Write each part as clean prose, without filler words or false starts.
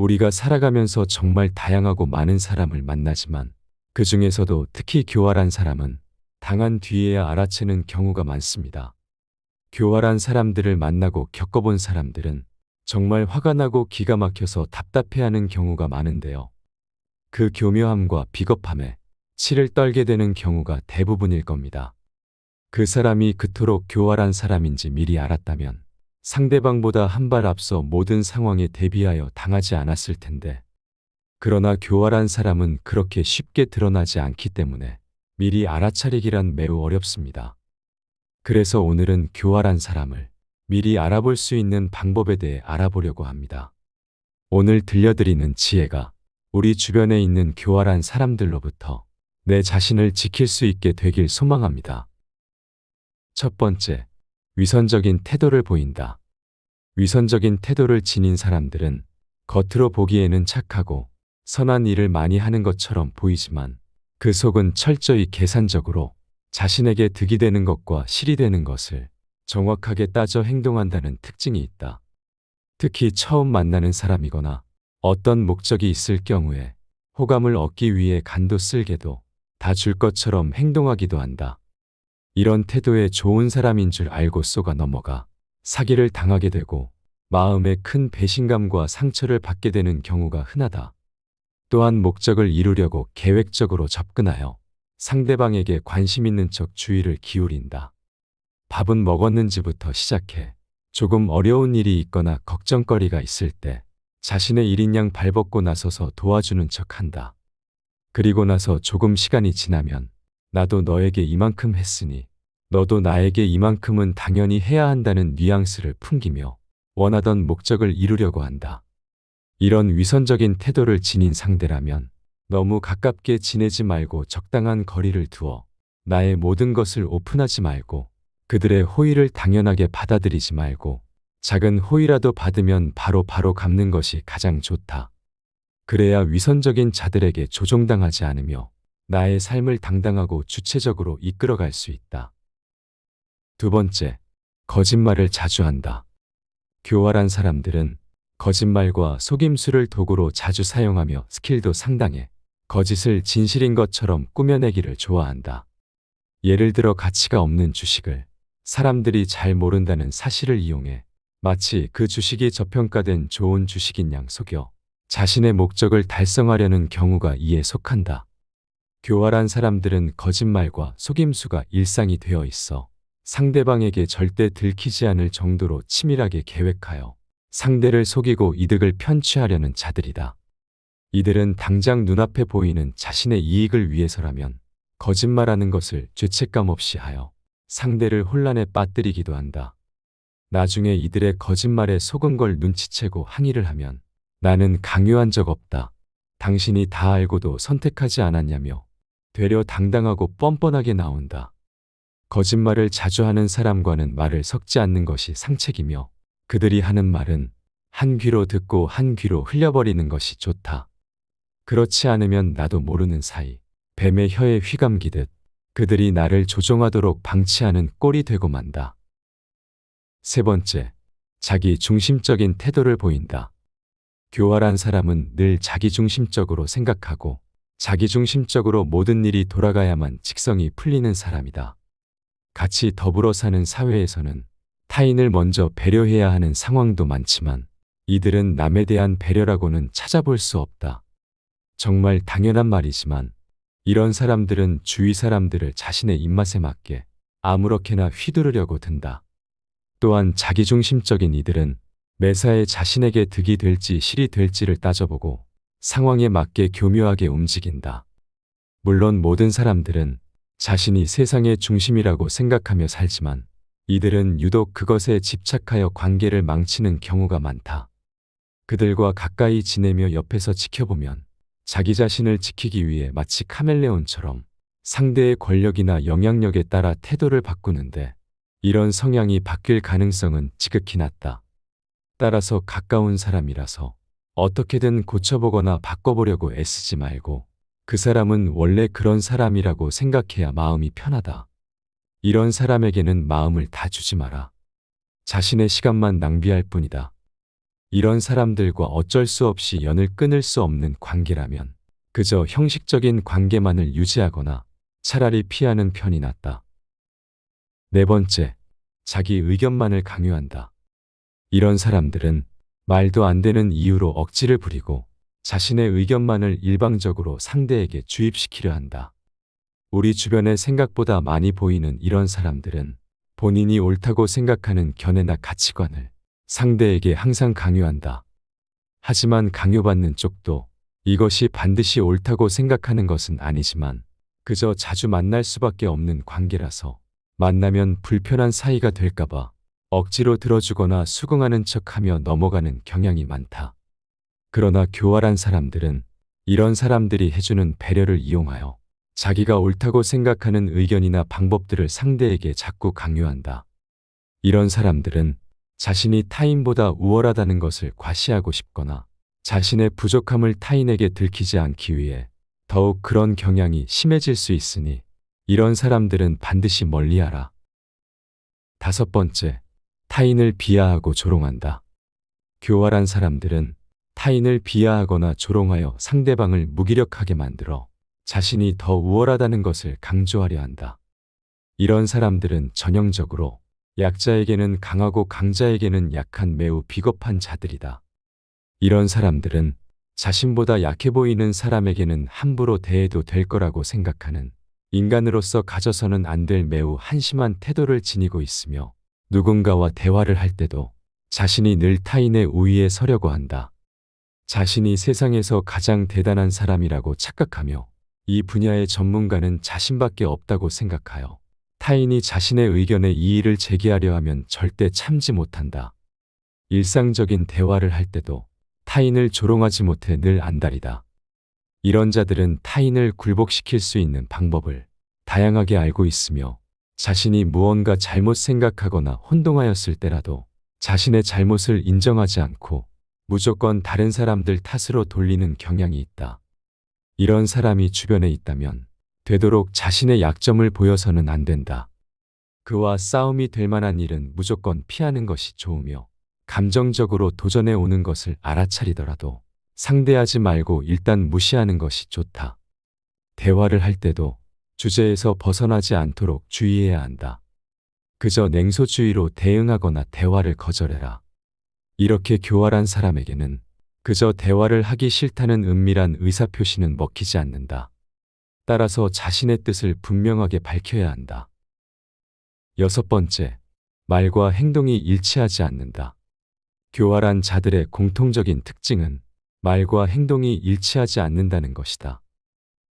우리가 살아가면서 정말 다양하고 많은 사람을 만나지만 그 중에서도 특히 교활한 사람은 당한 뒤에야 알아채는 경우가 많습니다. 교활한 사람들을 만나고 겪어본 사람들은 정말 화가 나고 기가 막혀서 답답해하는 경우가 많은데요. 그 교묘함과 비겁함에 치를 떨게 되는 경우가 대부분일 겁니다. 그 사람이 그토록 교활한 사람인지 미리 알았다면 상대방보다 한 발 앞서 모든 상황에 대비하여 당하지 않았을 텐데, 그러나 교활한 사람은 그렇게 쉽게 드러나지 않기 때문에 미리 알아차리기란 매우 어렵습니다. 그래서 오늘은 교활한 사람을 미리 알아볼 수 있는 방법에 대해 알아보려고 합니다. 오늘 들려드리는 지혜가 우리 주변에 있는 교활한 사람들로부터 내 자신을 지킬 수 있게 되길 소망합니다. 첫 번째, 위선적인 태도를 보인다. 위선적인 태도를 지닌 사람들은 겉으로 보기에는 착하고 선한 일을 많이 하는 것처럼 보이지만 그 속은 철저히 계산적으로 자신에게 득이 되는 것과 실이 되는 것을 정확하게 따져 행동한다는 특징이 있다. 특히 처음 만나는 사람이거나 어떤 목적이 있을 경우에 호감을 얻기 위해 간도 쓸게도 다 줄 것처럼 행동하기도 한다. 이런 태도에 좋은 사람인 줄 알고 쏘가 넘어가 사기를 당하게 되고 마음에 큰 배신감과 상처를 받게 되는 경우가 흔하다. 또한 목적을 이루려고 계획적으로 접근하여 상대방에게 관심 있는 척 주의를 기울인다. 밥은 먹었는지부터 시작해 조금 어려운 일이 있거나 걱정거리가 있을 때 자신의 일인 양 발벗고 나서서 도와주는 척한다. 그리고 나서 조금 시간이 지나면 나도 너에게 이만큼 했으니 너도 나에게 이만큼은 당연히 해야 한다는 뉘앙스를 풍기며 원하던 목적을 이루려고 한다. 이런 위선적인 태도를 지닌 상대라면 너무 가깝게 지내지 말고 적당한 거리를 두어 나의 모든 것을 오픈하지 말고 그들의 호의를 당연하게 받아들이지 말고 작은 호의라도 받으면 바로 갚는 것이 가장 좋다. 그래야 위선적인 자들에게 조종당하지 않으며 나의 삶을 당당하고 주체적으로 이끌어갈 수 있다. 두 번째, 거짓말을 자주 한다. 교활한 사람들은 거짓말과 속임수를 도구로 자주 사용하며 스킬도 상당해 거짓을 진실인 것처럼 꾸며내기를 좋아한다. 예를 들어 가치가 없는 주식을 사람들이 잘 모른다는 사실을 이용해 마치 그 주식이 저평가된 좋은 주식인 양 속여 자신의 목적을 달성하려는 경우가 이에 속한다. 교활한 사람들은 거짓말과 속임수가 일상이 되어 있어 상대방에게 절대 들키지 않을 정도로 치밀하게 계획하여 상대를 속이고 이득을 편취하려는 자들이다. 이들은 당장 눈앞에 보이는 자신의 이익을 위해서라면 거짓말하는 것을 죄책감 없이 하여 상대를 혼란에 빠뜨리기도 한다. 나중에 이들의 거짓말에 속은 걸 눈치채고 항의를 하면 나는 강요한 적 없다. 당신이 다 알고도 선택하지 않았냐며 되려 당당하고 뻔뻔하게 나온다. 거짓말을 자주 하는 사람과는 말을 섞지 않는 것이 상책이며 그들이 하는 말은 한 귀로 듣고 한 귀로 흘려버리는 것이 좋다. 그렇지 않으면 나도 모르는 사이 뱀의 혀에 휘감기듯 그들이 나를 조종하도록 방치하는 꼴이 되고 만다. 세 번째, 자기 중심적인 태도를 보인다. 교활한 사람은 늘 자기중심적으로 생각하고 자기중심적으로 모든 일이 돌아가야만 직성이 풀리는 사람이다. 같이 더불어 사는 사회에서는 타인을 먼저 배려해야 하는 상황도 많지만 이들은 남에 대한 배려라고는 찾아볼 수 없다. 정말 당연한 말이지만 이런 사람들은 주위 사람들을 자신의 입맛에 맞게 아무렇게나 휘두르려고 든다. 또한 자기중심적인 이들은 매사에 자신에게 득이 될지 실이 될지를 따져보고 상황에 맞게 교묘하게 움직인다. 물론 모든 사람들은 자신이 세상의 중심이라고 생각하며 살지만 이들은 유독 그것에 집착하여 관계를 망치는 경우가 많다. 그들과 가까이 지내며 옆에서 지켜보면 자기 자신을 지키기 위해 마치 카멜레온처럼 상대의 권력이나 영향력에 따라 태도를 바꾸는데 이런 성향이 바뀔 가능성은 지극히 낮다. 따라서 가까운 사람이라서 어떻게든 고쳐보거나 바꿔보려고 애쓰지 말고 그 사람은 원래 그런 사람이라고 생각해야 마음이 편하다. 이런 사람에게는 마음을 다 주지 마라. 자신의 시간만 낭비할 뿐이다. 이런 사람들과 어쩔 수 없이 연을 끊을 수 없는 관계라면 그저 형식적인 관계만을 유지하거나 차라리 피하는 편이 낫다. 네 번째, 자기 의견만을 강요한다. 이런 사람들은 말도 안 되는 이유로 억지를 부리고 자신의 의견만을 일방적으로 상대에게 주입시키려 한다. 우리 주변에 생각보다 많이 보이는 이런 사람들은 본인이 옳다고 생각하는 견해나 가치관을 상대에게 항상 강요한다. 하지만 강요받는 쪽도 이것이 반드시 옳다고 생각하는 것은 아니지만 그저 자주 만날 수밖에 없는 관계라서 만나면 불편한 사이가 될까봐 억지로 들어주거나 수긍하는 척하며 넘어가는 경향이 많다. 그러나 교활한 사람들은 이런 사람들이 해주는 배려를 이용하여 자기가 옳다고 생각하는 의견이나 방법들을 상대에게 자꾸 강요한다. 이런 사람들은 자신이 타인보다 우월하다는 것을 과시하고 싶거나 자신의 부족함을 타인에게 들키지 않기 위해 더욱 그런 경향이 심해질 수 있으니 이런 사람들은 반드시 멀리하라. 다섯 번째, 타인을 비하하고 조롱한다. 교활한 사람들은 타인을 비하하거나 조롱하여 상대방을 무기력하게 만들어 자신이 더 우월하다는 것을 강조하려 한다. 이런 사람들은 전형적으로 약자에게는 강하고 강자에게는 약한 매우 비겁한 자들이다. 이런 사람들은 자신보다 약해 보이는 사람에게는 함부로 대해도 될 거라고 생각하는 인간으로서 가져서는 안 될 매우 한심한 태도를 지니고 있으며 누군가와 대화를 할 때도 자신이 늘 타인의 우위에 서려고 한다. 자신이 세상에서 가장 대단한 사람이라고 착각하며 이 분야의 전문가는 자신밖에 없다고 생각하여 타인이 자신의 의견에 이의를 제기하려 하면 절대 참지 못한다. 일상적인 대화를 할 때도 타인을 조롱하지 못해 늘 안달이다. 이런 자들은 타인을 굴복시킬 수 있는 방법을 다양하게 알고 있으며 자신이 무언가 잘못 생각하거나 혼동하였을 때라도 자신의 잘못을 인정하지 않고 무조건 다른 사람들 탓으로 돌리는 경향이 있다. 이런 사람이 주변에 있다면 되도록 자신의 약점을 보여서는 안 된다. 그와 싸움이 될 만한 일은 무조건 피하는 것이 좋으며 감정적으로 도전해 오는 것을 알아차리더라도 상대하지 말고 일단 무시하는 것이 좋다. 대화를 할 때도 주제에서 벗어나지 않도록 주의해야 한다. 그저 냉소주의로 대응하거나 대화를 거절해라. 이렇게 교활한 사람에게는 그저 대화를 하기 싫다는 은밀한 의사표시는 먹히지 않는다. 따라서 자신의 뜻을 분명하게 밝혀야 한다. 여섯 번째, 말과 행동이 일치하지 않는다. 교활한 자들의 공통적인 특징은 말과 행동이 일치하지 않는다는 것이다.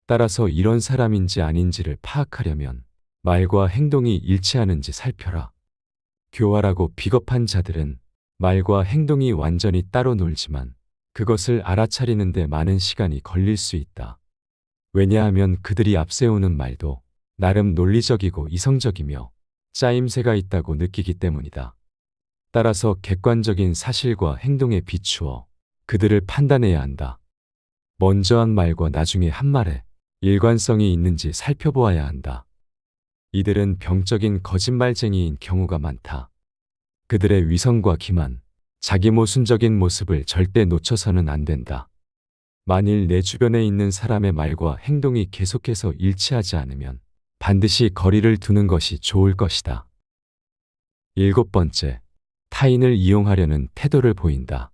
따라서 이런 사람인지 아닌지를 파악하려면 말과 행동이 일치하는지 살펴라. 교활하고 비겁한 자들은 말과 행동이 완전히 따로 놀지만 그것을 알아차리는 데 많은 시간이 걸릴 수 있다. 왜냐하면 그들이 앞세우는 말도 나름 논리적이고 이성적이며 짜임새가 있다고 느끼기 때문이다. 따라서 객관적인 사실과 행동에 비추어 그들을 판단해야 한다. 먼저 한 말과 나중에 한 말에 일관성이 있는지 살펴보아야 한다. 이들은 병적인 거짓말쟁이인 경우가 많다. 그들의 위선과 기만, 자기 모순적인 모습을 절대 놓쳐서는 안 된다. 만일 내 주변에 있는 사람의 말과 행동이 계속해서 일치하지 않으면 반드시 거리를 두는 것이 좋을 것이다. 일곱 번째, 타인을 이용하려는 태도를 보인다.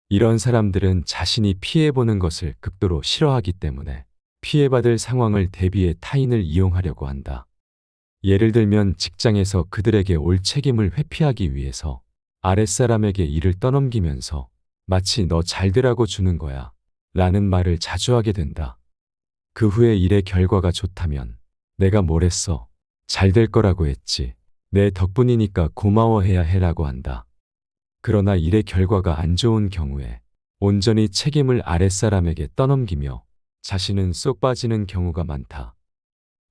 이런 사람들은 자신이 피해보는 것을 극도로 싫어하기 때문에 피해받을 상황을 대비해 타인을 이용하려고 한다. 예를 들면 직장에서 그들에게 올 책임을 회피하기 위해서 아랫사람에게 일을 떠넘기면서 마치 너 잘되라고 주는 거야 라는 말을 자주 하게 된다. 그 후에 일의 결과가 좋다면 내가 뭘 했어? 잘 될 거라고 했지. 내 덕분이니까 고마워해야 해라고 한다. 그러나 일의 결과가 안 좋은 경우에 온전히 책임을 아랫사람에게 떠넘기며 자신은 쏙 빠지는 경우가 많다.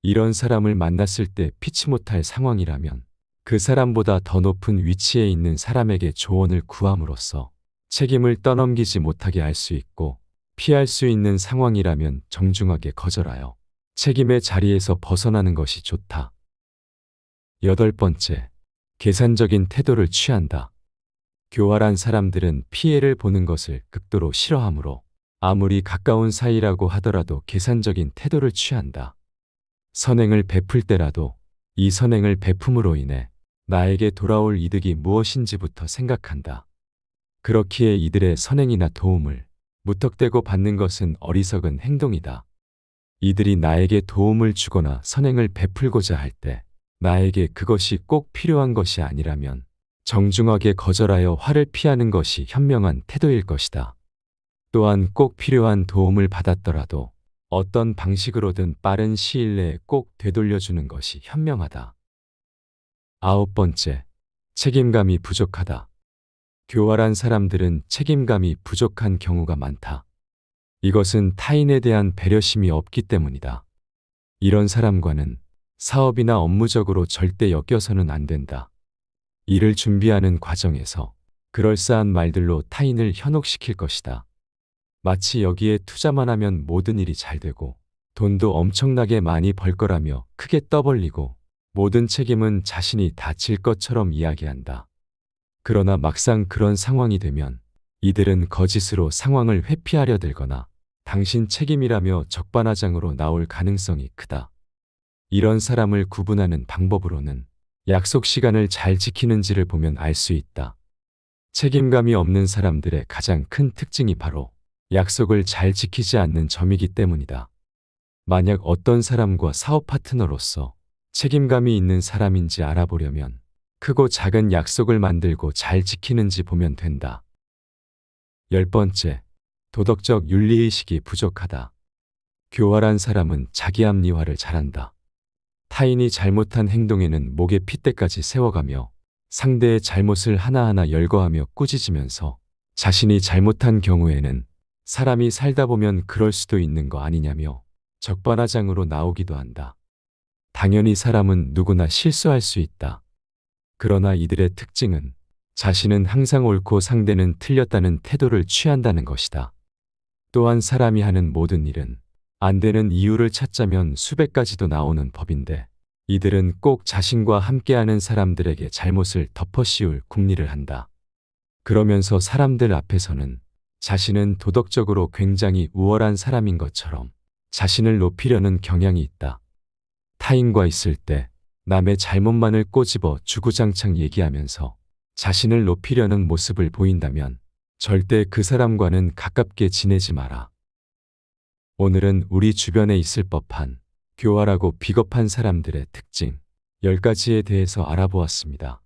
이런 사람을 만났을 때 피치 못할 상황이라면 그 사람보다 더 높은 위치에 있는 사람에게 조언을 구함으로써 책임을 떠넘기지 못하게 할 수 있고 피할 수 있는 상황이라면 정중하게 거절하여 책임의 자리에서 벗어나는 것이 좋다. 여덟 번째, 계산적인 태도를 취한다. 교활한 사람들은 피해를 보는 것을 극도로 싫어하므로 아무리 가까운 사이라고 하더라도 계산적인 태도를 취한다. 선행을 베풀 때라도 이 선행을 베품으로 인해 나에게 돌아올 이득이 무엇인지부터 생각한다. 그렇기에 이들의 선행이나 도움을 무턱대고 받는 것은 어리석은 행동이다. 이들이 나에게 도움을 주거나 선행을 베풀고자 할 때 나에게 그것이 꼭 필요한 것이 아니라면 정중하게 거절하여 화를 피하는 것이 현명한 태도일 것이다. 또한 꼭 필요한 도움을 받았더라도 어떤 방식으로든 빠른 시일 내에 꼭 되돌려주는 것이 현명하다. 9번째, 책임감이 부족하다. 교활한 사람들은 책임감이 부족한 경우가 많다. 이것은 타인에 대한 배려심이 없기 때문이다. 이런 사람과는 사업이나 업무적으로 절대 엮여서는 안 된다. 일을 준비하는 과정에서 그럴싸한 말들로 타인을 현혹시킬 것이다. 마치 여기에 투자만 하면 모든 일이 잘 되고 돈도 엄청나게 많이 벌 거라며 크게 떠벌리고 모든 책임은 자신이 다 질 것처럼 이야기한다. 그러나 막상 그런 상황이 되면 이들은 거짓으로 상황을 회피하려 들거나 당신 책임이라며 적반하장으로 나올 가능성이 크다. 이런 사람을 구분하는 방법으로는 약속 시간을 잘 지키는지를 보면 알 수 있다. 책임감이 없는 사람들의 가장 큰 특징이 바로 약속을 잘 지키지 않는 점이기 때문이다. 만약 어떤 사람과 사업 파트너로서 책임감이 있는 사람인지 알아보려면 크고 작은 약속을 만들고 잘 지키는지 보면 된다. 10번째, 도덕적 윤리의식이 부족하다. 교활한 사람은 자기 합리화를 잘한다. 타인이 잘못한 행동에는 목에 핏대까지 세워가며 상대의 잘못을 하나하나 열거하며 꾸짖으면서 자신이 잘못한 경우에는 사람이 살다 보면 그럴 수도 있는 거 아니냐며 적반하장으로 나오기도 한다. 당연히 사람은 누구나 실수할 수 있다. 그러나 이들의 특징은 자신은 항상 옳고 상대는 틀렸다는 태도를 취한다는 것이다. 또한 사람이 하는 모든 일은 안 되는 이유를 찾자면 수백 가지도 나오는 법인데 이들은 꼭 자신과 함께하는 사람들에게 잘못을 덮어씌울 궁리를 한다. 그러면서 사람들 앞에서는 자신은 도덕적으로 굉장히 우월한 사람인 것처럼 자신을 높이려는 경향이 있다. 타인과 있을 때 남의 잘못만을 꼬집어 주구장창 얘기하면서 자신을 높이려는 모습을 보인다면 절대 그 사람과는 가깝게 지내지 마라. 오늘은 우리 주변에 있을 법한 교활하고 비겁한 사람들의 특징 10가지에 대해서 알아보았습니다.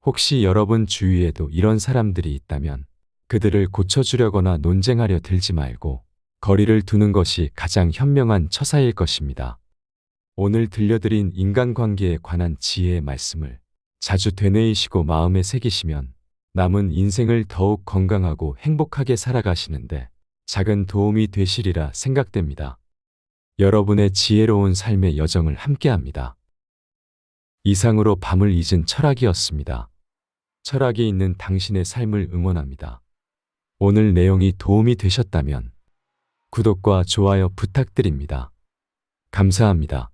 혹시 여러분 주위에도 이런 사람들이 있다면 그들을 고쳐주려거나 논쟁하려 들지 말고 거리를 두는 것이 가장 현명한 처사일 것입니다. 오늘 들려드린 인간관계에 관한 지혜의 말씀을 자주 되뇌이시고 마음에 새기시면 남은 인생을 더욱 건강하고 행복하게 살아가시는데 작은 도움이 되시리라 생각됩니다. 여러분의 지혜로운 삶의 여정을 함께합니다. 이상으로 밤을 잊은 철학이었습니다. 철학이 있는 당신의 삶을 응원합니다. 오늘 내용이 도움이 되셨다면 구독과 좋아요 부탁드립니다. 감사합니다.